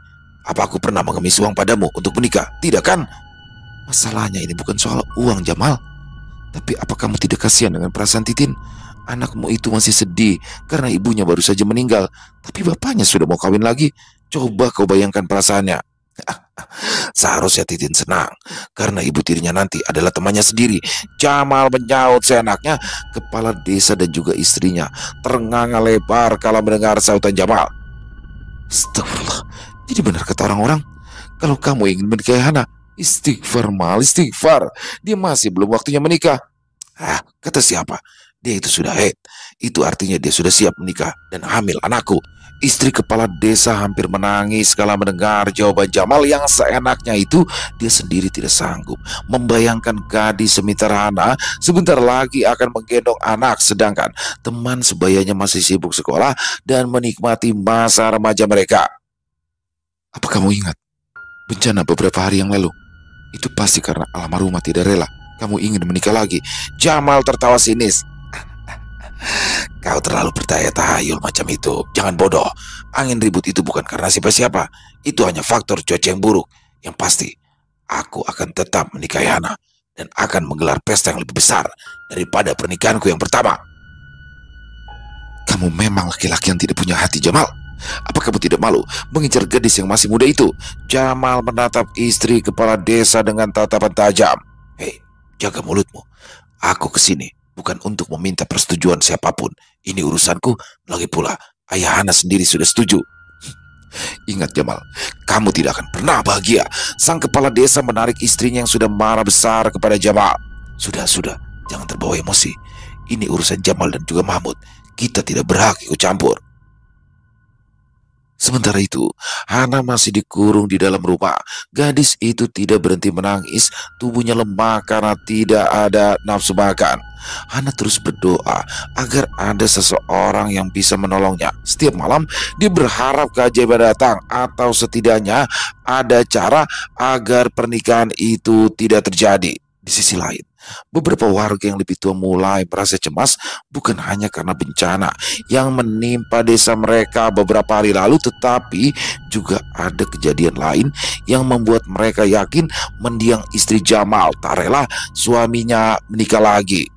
Apa aku pernah mengemis uang padamu untuk menikah? Tidak kan? Masalahnya ini bukan soal uang, Jamal. Tapi apa kamu tidak kasihan dengan perasaan Titin? Anakmu itu masih sedih karena ibunya baru saja meninggal, tapi bapaknya sudah mau kawin lagi. Coba kau bayangkan perasaannya. Seharusnya Titin senang karena ibu tirinya nanti adalah temannya sendiri. Jamal menyaut seenaknya. Kepala desa dan juga istrinya ternganga lebar kala mendengar sautan Jamal. Astagfirullah, jadi benar kata orang-orang, kalau kamu ingin menikahi Hana, istighfar mal, istighfar. Dia masih belum waktunya menikah. Kata siapa? Dia itu sudah haid. Itu artinya dia sudah siap menikah dan hamil anakku. Istri kepala desa hampir menangis kala mendengar jawaban Jamal yang seenaknya itu. Dia sendiri tidak sanggup membayangkan gadis semisal Hana sebentar lagi akan menggendong anak, sedangkan teman sebayanya masih sibuk sekolah dan menikmati masa remaja mereka. Apa kamu ingat bencana beberapa hari yang lalu? Itu pasti karena almarhumah tidak rela kamu ingin menikah lagi. Jamal tertawa sinis. Kau terlalu bertayal-tahayul macam itu. Jangan bodoh. Angin ribut itu bukan karena siapa-siapa. Itu hanya faktor cuaca yang buruk. Yang pasti, aku akan tetap menikahi Hana dan akan menggelar pesta yang lebih besar daripada pernikahanku yang pertama. Kamu memang laki-laki yang tidak punya hati, Jamal. Apa kamu tidak malu mengincar gadis yang masih muda itu? Jamal menatap istri kepala desa dengan tatapan tajam. Hei, jaga mulutmu. Aku kesini bukan untuk meminta persetujuan siapapun. Ini urusanku. Lagi pula, ayah Hana sendiri sudah setuju. Ingat Jamal, kamu tidak akan pernah bahagia. Sang kepala desa menarik istrinya yang sudah marah besar kepada Jamal. Sudah, jangan terbawa emosi. Ini urusan Jamal dan juga Mahmud. Kita tidak berhak ikut campur. Sementara itu, Hana masih dikurung di dalam rumah. Gadis itu tidak berhenti menangis, tubuhnya lemah karena tidak ada nafsu makan. Hana terus berdoa agar ada seseorang yang bisa menolongnya. Setiap malam, dia berharap keajaiban datang atau setidaknya ada cara agar pernikahan itu tidak terjadi. Di sisi lain, beberapa warga yang lebih tua mulai merasa cemas bukan hanya karena bencana yang menimpa desa mereka beberapa hari lalu, tetapi juga ada kejadian lain yang membuat mereka yakin mendiang istri Jamal tak rela suaminya menikah lagi.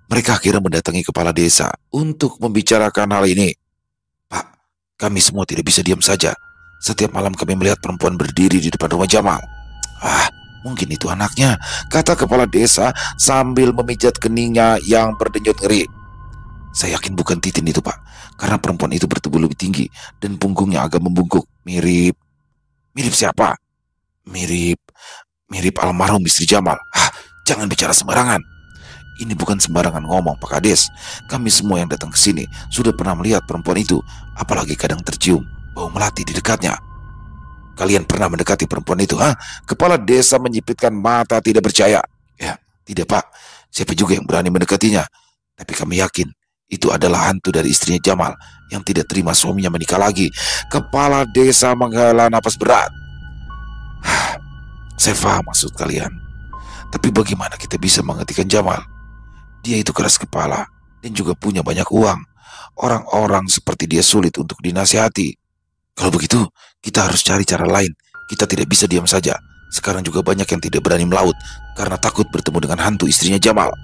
Mereka akhirnya mendatangi kepala desa untuk membicarakan hal ini. Pak, kami semua tidak bisa diam saja. Setiap malam kami melihat perempuan berdiri di depan rumah Jamal. Mungkin itu anaknya, kata kepala desa sambil memijat keningnya yang berdenyut ngeri. Saya yakin bukan Titin itu, Pak, karena perempuan itu bertubuh lebih tinggi dan punggungnya agak membungkuk. Mirip siapa? Mirip almarhum istri Jamal. Jangan bicara sembarangan. Ini bukan sembarangan ngomong, Pak Kades. Kami semua yang datang ke sini sudah pernah melihat perempuan itu, apalagi kadang tercium bau melati di dekatnya. Kalian pernah mendekati perempuan itu, Kepala desa menyipitkan mata tidak percaya. Ya, tidak Pak. Siapa juga yang berani mendekatinya. Tapi kami yakin Itu adalah hantu dari istrinya Jamal yang tidak terima suaminya menikah lagi. Kepala desa menghela napas berat. Saya paham maksud kalian. Tapi bagaimana kita bisa menghentikan Jamal? Dia itu keras kepala dan juga punya banyak uang. Orang-orang seperti dia sulit untuk dinasihati. Kalau begitu, kita harus cari cara lain. Kita tidak bisa diam saja. Sekarang juga banyak yang tidak berani melaut karena takut bertemu dengan hantu istrinya Jamal.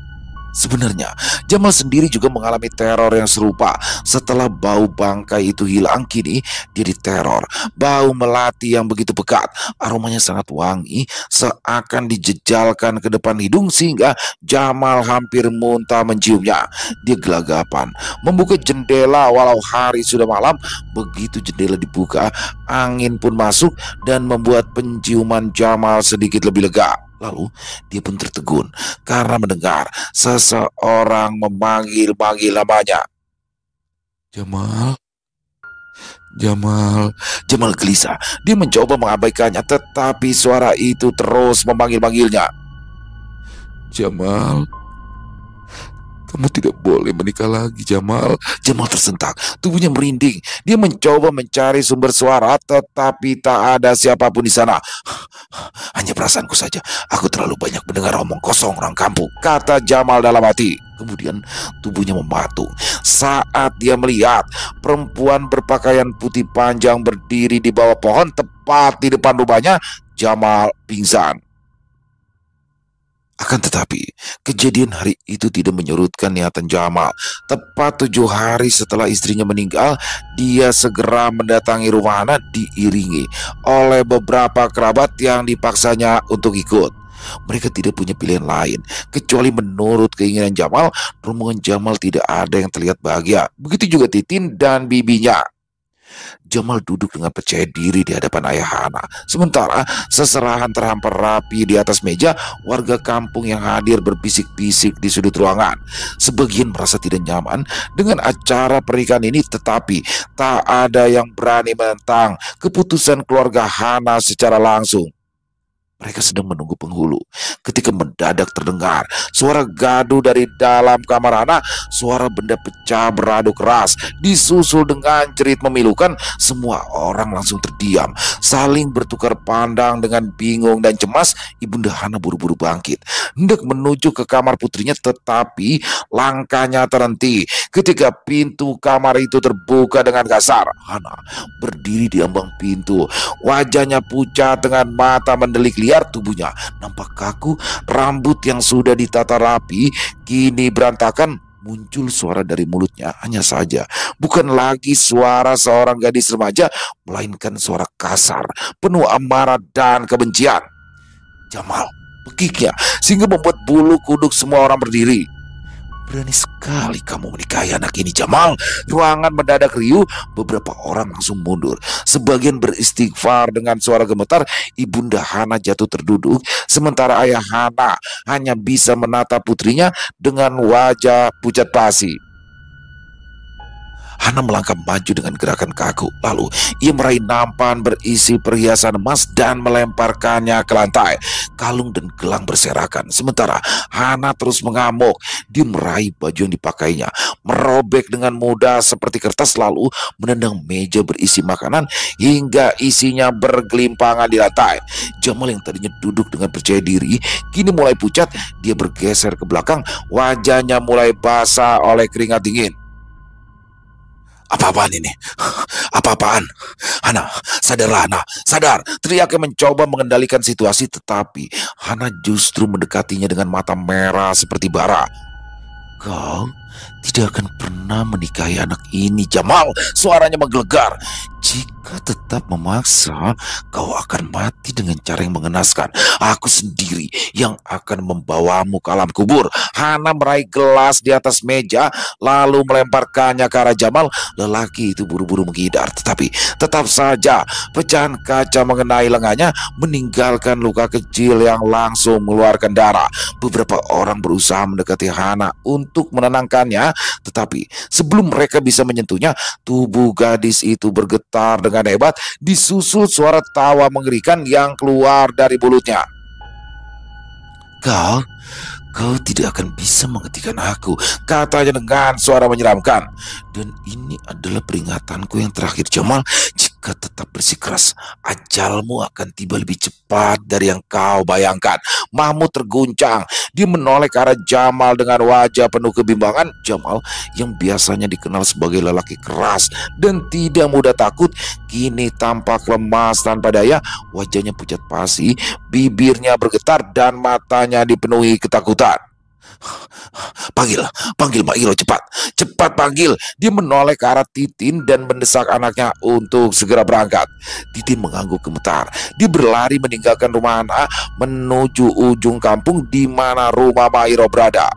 Sebenarnya, Jamal sendiri juga mengalami teror yang serupa. Setelah bau bangkai itu hilang, kini dia diteror. Bau melati yang begitu pekat, aromanya sangat wangi, seakan dijejalkan ke depan hidung sehingga Jamal hampir muntah menciumnya. Dia gelagapan, membuka jendela walau hari sudah malam. Begitu jendela dibuka, angin pun masuk dan membuat penciuman Jamal sedikit lebih lega. Lalu dia pun tertegun karena mendengar seseorang memanggil-manggil namanya. Jamal, Jamal, Jamal gelisah. Dia mencoba mengabaikannya, tetapi suara itu terus memanggil-manggilnya. Jamal, kamu tidak boleh menikah lagi, Jamal. Jamal tersentak, tubuhnya merinding. Dia mencoba mencari sumber suara, tetapi tak ada siapapun di sana. Hanya perasaanku saja, aku terlalu banyak mendengar omong kosong orang kampung, kata Jamal dalam hati. Kemudian tubuhnya mematung saat dia melihat perempuan berpakaian putih panjang berdiri di bawah pohon tepat di depan rumahnya. Jamal pingsan. Akan tetapi, kejadian hari itu tidak menyurutkan niatan Jamal. Tepat 7 hari setelah istrinya meninggal, dia segera mendatangi rumah Hana diiringi oleh beberapa kerabat yang dipaksanya untuk ikut. Mereka tidak punya pilihan lain kecuali menurut keinginan Jamal. Rombongan Jamal tidak ada yang terlihat bahagia. Begitu juga Titin dan bibinya. Jamal duduk dengan percaya diri di hadapan ayah Hana. Sementara seserahan terhampar rapi di atas meja, warga kampung yang hadir berbisik-bisik di sudut ruangan. Sebagian merasa tidak nyaman dengan acara pernikahan ini, tetapi tak ada yang berani menentang keputusan keluarga Hana secara langsung. Mereka sedang menunggu penghulu ketika mendadak terdengar suara gaduh dari dalam kamar Hana. Suara benda pecah beradu keras disusul dengan jerit memilukan. Semua orang langsung terdiam, saling bertukar pandang dengan bingung dan cemas. Ibunda Hana buru-buru bangkit hendak menuju ke kamar putrinya, tetapi langkahnya terhenti ketika pintu kamar itu terbuka dengan kasar. Hana berdiri di ambang pintu, wajahnya pucat dengan mata mendelik liar. Tubuhnya nampak kaku, rambut yang sudah ditata rapi kini berantakan. Muncul suara dari mulutnya, hanya saja bukan lagi suara seorang gadis remaja, melainkan suara kasar, penuh amarah dan kebencian. Jamal, bekiknya sehingga membuat bulu kuduk semua orang berdiri. Berani sekali kamu menikahi anak ini, Jamal. Ruangan mendadak riuh, beberapa orang langsung mundur. Sebagian beristighfar dengan suara gemetar. Ibunda Hana jatuh terduduk, sementara ayah Hana hanya bisa menatap putrinya dengan wajah pucat pasi. Hana melangkah maju dengan gerakan kaku. Lalu ia meraih nampan berisi perhiasan emas dan melemparkannya ke lantai. Kalung dan gelang berserakan. Sementara Hana terus mengamuk. Dia meraih baju yang dipakainya, merobek dengan mudah seperti kertas, lalu menendang meja berisi makanan hingga isinya bergelimpangan di lantai. Jamal yang tadinya duduk dengan percaya diri kini mulai pucat. Dia bergeser ke belakang, wajahnya mulai basah oleh keringat dingin. Apa-apaan ini? Apa-apaan? Hana, sadarlah Hana, sadar. Teriaknya mencoba mengendalikan situasi, tetapi Hana justru mendekatinya dengan mata merah seperti bara. Kau tidak akan pernah menikahi anak ini, Jamal. Suaranya menggelegar. Jika tetap memaksa, kau akan mati dengan cara yang mengenaskan. Aku sendiri yang akan membawamu ke alam kubur. Hana meraih gelas di atas meja, lalu melemparkannya ke arah Jamal. Lelaki itu buru-buru menghindar, tetapi tetap saja pecahan kaca mengenai lengannya, meninggalkan luka kecil yang langsung mengeluarkan darah. Beberapa orang berusaha mendekati Hana untuk menenangkannya, tetapi sebelum mereka bisa menyentuhnya, tubuh gadis itu bergetar dengan hebat, disusul suara tawa mengerikan yang keluar dari mulutnya. Kau tidak akan bisa menghentikan aku, katanya dengan suara menyeramkan. Dan ini adalah peringatanku yang terakhir, Jamal. Jika tetap bersikeras, ajalmu akan tiba lebih cepat dari yang kau bayangkan. Mahmud terguncang. Dia menoleh ke arah Jamal dengan wajah penuh kebimbangan. Jamal yang biasanya dikenal sebagai lelaki keras dan tidak mudah takut, kini tampak lemas tanpa daya. Wajahnya pucat pasi, bibirnya bergetar, dan matanya dipenuhi ketakutan. Panggil, panggil Mak Iro, cepat, cepat panggil. Dia menoleh ke arah Titin dan mendesak anaknya untuk segera berangkat. Titin mengangguk gemetar. Dia berlari meninggalkan rumah anak menuju ujung kampung di mana rumah Mak Iro berada.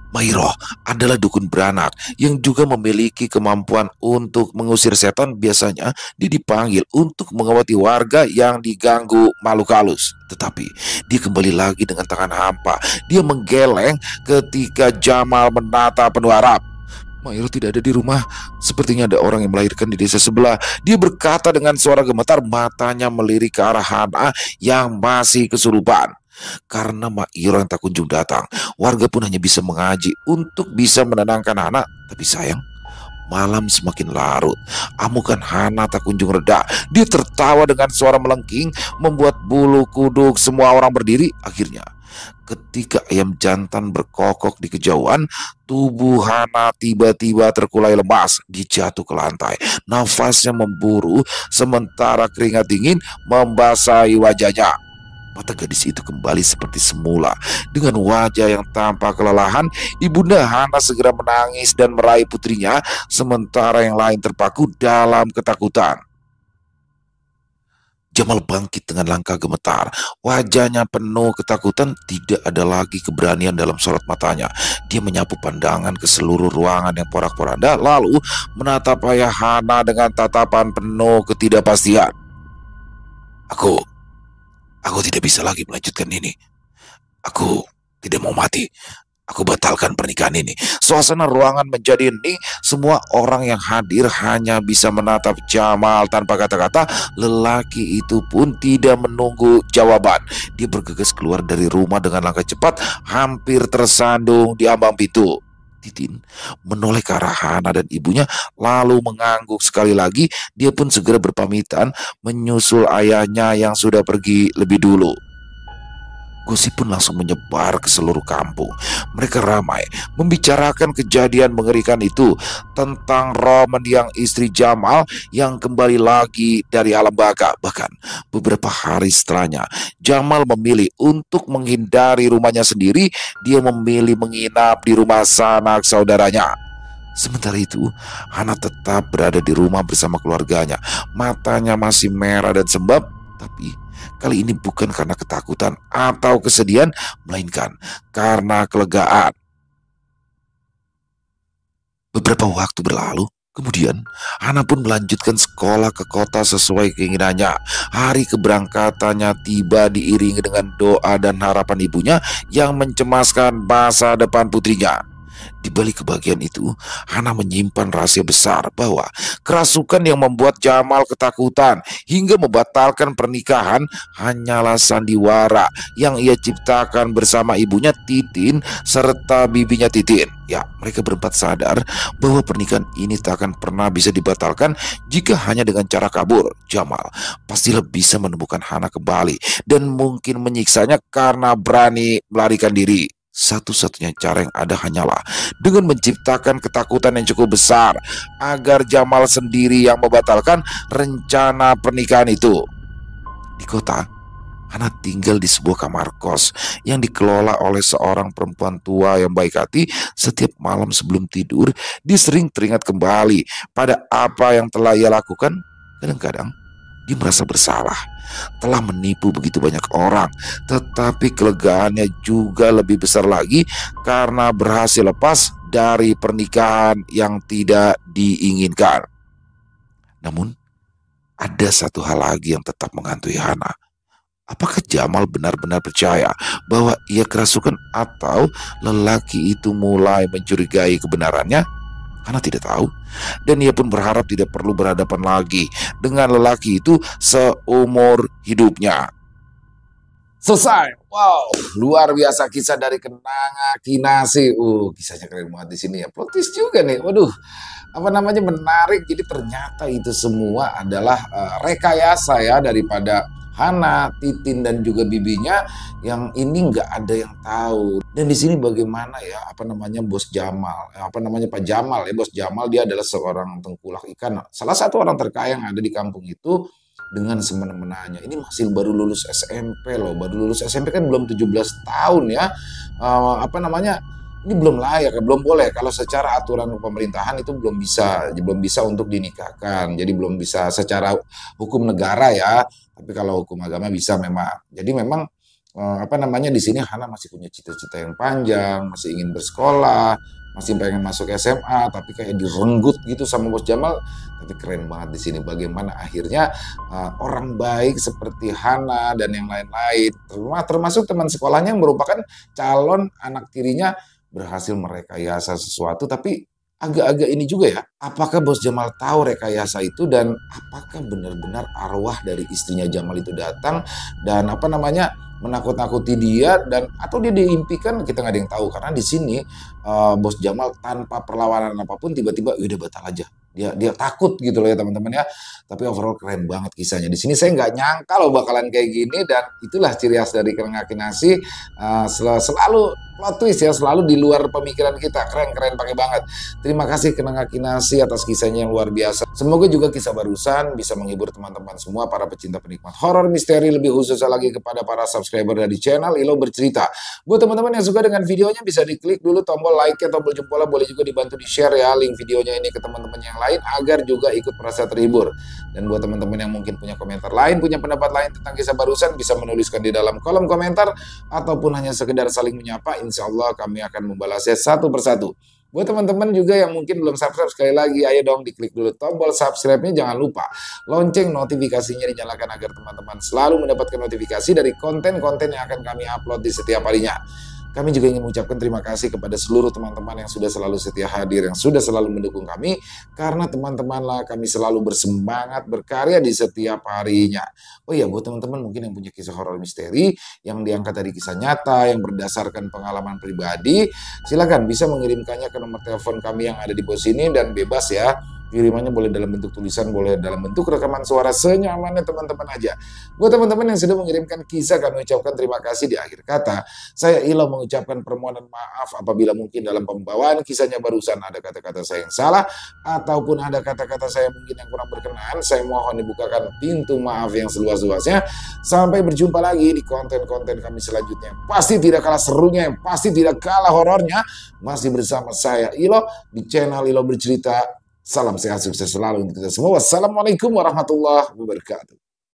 Mairo adalah dukun beranak yang juga memiliki kemampuan untuk mengusir setan. Biasanya dia dipanggil untuk mengobati warga yang diganggu makhluk halus. Tetapi dia kembali lagi dengan tangan hampa. Dia menggeleng ketika Jamal menatap penuh harap. Mairo tidak ada di rumah. Sepertinya ada orang yang melahirkan di desa sebelah. Dia berkata dengan suara gemetar, matanya melirik ke arah Hana yang masih kesurupan. Karena Mak Iro yang tak kunjung datang, warga pun hanya bisa mengaji untuk bisa menenangkan Hana. Tapi sayang, malam semakin larut. Amukan Hana tak kunjung reda. Dia tertawa dengan suara melengking, membuat bulu kuduk semua orang berdiri. Akhirnya, ketika ayam jantan berkokok di kejauhan, tubuh Hana tiba-tiba terkulai lemas. Dia jatuh ke lantai. Nafasnya memburu, sementara keringat dingin membasahi wajahnya. Mata gadis itu kembali seperti semula. Dengan wajah yang tampak kelelahan, Ibunda Hana segera menangis dan meraih putrinya, sementara yang lain terpaku dalam ketakutan. Jamal bangkit dengan langkah gemetar. Wajahnya penuh ketakutan, tidak ada lagi keberanian dalam sorot matanya. Dia menyapu pandangan ke seluruh ruangan yang porak-poranda, lalu menatap ayah Hana dengan tatapan penuh ketidakpastian. Aku tidak bisa lagi melanjutkan ini. Aku tidak mau mati. Aku batalkan pernikahan ini. Suasana ruangan menjadi hening. Semua orang yang hadir hanya bisa menatap Jamal tanpa kata-kata. Lelaki itu pun tidak menunggu jawaban. Dia bergegas keluar dari rumah dengan langkah cepat, hampir tersandung di ambang pintu. Titin menoleh ke arah Hana dan ibunya, lalu mengangguk sekali lagi. Dia pun segera berpamitan menyusul ayahnya yang sudah pergi lebih dulu. Gosip pun langsung menyebar ke seluruh kampung. Mereka ramai membicarakan kejadian mengerikan itu, tentang roh mendiang istri Jamal yang kembali lagi dari alam baka. Bahkan beberapa hari setelahnya, Jamal memilih untuk menghindari rumahnya sendiri. Dia memilih menginap di rumah sanak saudaranya. Sementara itu, Hana tetap berada di rumah bersama keluarganya. Matanya masih merah dan sembab, tapi kali ini bukan karena ketakutan atau kesedihan, melainkan karena kelegaan. Beberapa waktu berlalu, kemudian Hana pun melanjutkan sekolah ke kota sesuai keinginannya. Hari keberangkatannya tiba diiringi dengan doa dan harapan ibunya yang mencemaskan masa depan putrinya. Di balik kebahagiaan itu, Hana menyimpan rahasia besar bahwa kerasukan yang membuat Jamal ketakutan hingga membatalkan pernikahan hanyalah sandiwara yang ia ciptakan bersama ibunya Titin serta bibinya Titin. Ya, mereka berempat sadar bahwa pernikahan ini tak akan pernah bisa dibatalkan jika hanya dengan cara kabur. Jamal pastilah bisa menemukan Hana kembali dan mungkin menyiksanya karena berani melarikan diri. Satu-satunya cara yang ada hanyalah dengan menciptakan ketakutan yang cukup besar agar Jamal sendiri yang membatalkan rencana pernikahan itu. Di kota, Hana tinggal di sebuah kamar kos yang dikelola oleh seorang perempuan tua yang baik hati. Setiap malam sebelum tidur, dia sering teringat kembali pada apa yang telah ia lakukan. Kadang-kadang dia merasa bersalah telah menipu begitu banyak orang, tetapi kelegaannya juga lebih besar lagi karena berhasil lepas dari pernikahan yang tidak diinginkan. Namun, ada satu hal lagi yang tetap menghantui Hana. Apakah Jamal benar-benar percaya bahwa ia kerasukan atau lelaki itu mulai mencurigai kebenarannya? Hana tidak tahu, dan ia pun berharap tidak perlu berhadapan lagi dengan lelaki itu seumur hidupnya. Selesai. Wow, luar biasa kisah dari Kenanga Kinasi. Kisahnya keren banget di sini ya. Plot twist juga nih. Waduh, apa namanya, menarik. Jadi ternyata itu semua adalah rekayasa ya daripada Hana, Titin dan juga bibinya, yang ini nggak ada yang tahu. Dan di sini bagaimana ya, apa namanya, Bos Jamal, apa namanya, Pak Jamal ya, Bos Jamal, dia adalah seorang tengkulak ikan, salah satu orang terkaya yang ada di kampung itu, dengan semena-menanya. Ini masih baru lulus SMP loh, baru lulus SMP kan belum 17 tahun ya. Apa namanya? Ini belum layak, belum boleh kalau secara aturan pemerintahan itu belum bisa untuk dinikahkan. Jadi belum bisa secara hukum negara ya. Tapi kalau hukum agama bisa memang. Jadi memang apa namanya, di sini Hana masih punya cita-cita yang panjang, masih ingin bersekolah, masih pengen masuk SMA, tapi kayak direnggut gitu sama Bos Jamal. Tapi keren banget di sini bagaimana akhirnya orang baik seperti Hana dan yang lain-lain, termasuk teman sekolahnya yang merupakan calon anak tirinya, berhasil merekayasa sesuatu. Tapi agak-agak ini juga ya, apakah Bos Jamal tahu rekayasa itu, dan apakah benar-benar arwah dari istrinya Jamal itu datang dan apa namanya, menakut-nakuti dia, dan atau dia diimpikan, kita nggak ada yang tahu. Karena di sini Bos Jamal tanpa perlawanan apapun tiba-tiba udah batal aja. Dia takut gitu loh ya teman-teman ya. Tapi overall keren banget kisahnya. Di sini saya nggak nyangka loh bakalan kayak gini, dan itulah ciri khas dari Kenanga Kinasi. Selalu plot twist ya, selalu di luar pemikiran kita. Keren pakai banget. Terima kasih Kenanga Kinasi atas kisahnya yang luar biasa. Semoga juga kisah barusan bisa menghibur teman-teman semua, para pecinta penikmat horor misteri, lebih khususnya lagi kepada para subscriber dari channel Ilo Bercerita. Buat teman-teman yang suka dengan videonya, bisa diklik dulu tombol like, tombol jempolnya, boleh juga dibantu di share ya link videonya ini ke teman-teman yang lain agar juga ikut merasa terhibur. Dan buat teman-teman yang mungkin punya komentar lain, punya pendapat lain tentang kisah barusan, bisa menuliskan di dalam kolom komentar ataupun hanya sekedar saling menyapa. Insya Allah kami akan membalasnya satu persatu. Buat teman-teman juga yang mungkin belum subscribe, sekali lagi ayo dong diklik dulu tombol subscribe-nya, jangan lupa lonceng notifikasinya dinyalakan agar teman-teman selalu mendapatkan notifikasi dari konten-konten yang akan kami upload di setiap harinya. Kami juga ingin mengucapkan terima kasih kepada seluruh teman-teman yang sudah selalu setia hadir, yang sudah selalu mendukung kami, karena teman-temanlah kami selalu bersemangat berkarya di setiap harinya. Oh iya, buat teman-teman mungkin yang punya kisah horor misteri yang diangkat dari kisah nyata, yang berdasarkan pengalaman pribadi, silakan bisa mengirimkannya ke nomor telepon kami yang ada di bawah sini, dan bebas ya. Kirimannya boleh dalam bentuk tulisan, boleh dalam bentuk rekaman suara, senyamannya teman-teman aja. Buat teman-teman yang sudah mengirimkan kisah, kami ucapkan terima kasih. Di akhir kata, saya Ilo mengucapkan permohonan maaf apabila mungkin dalam pembawaan kisahnya barusan ada kata-kata saya yang salah, ataupun ada kata-kata saya mungkin yang kurang berkenan. Saya mohon dibukakan pintu maaf yang seluas-luasnya. Sampai berjumpa lagi di konten-konten kami selanjutnya. Pasti tidak kalah serunya, pasti tidak kalah horornya. Masih bersama saya Ilo di channel Ilo Bercerita. Salam sehat, sukses selalu untuk kita semua. Wassalamualaikum warahmatullahi wabarakatuh.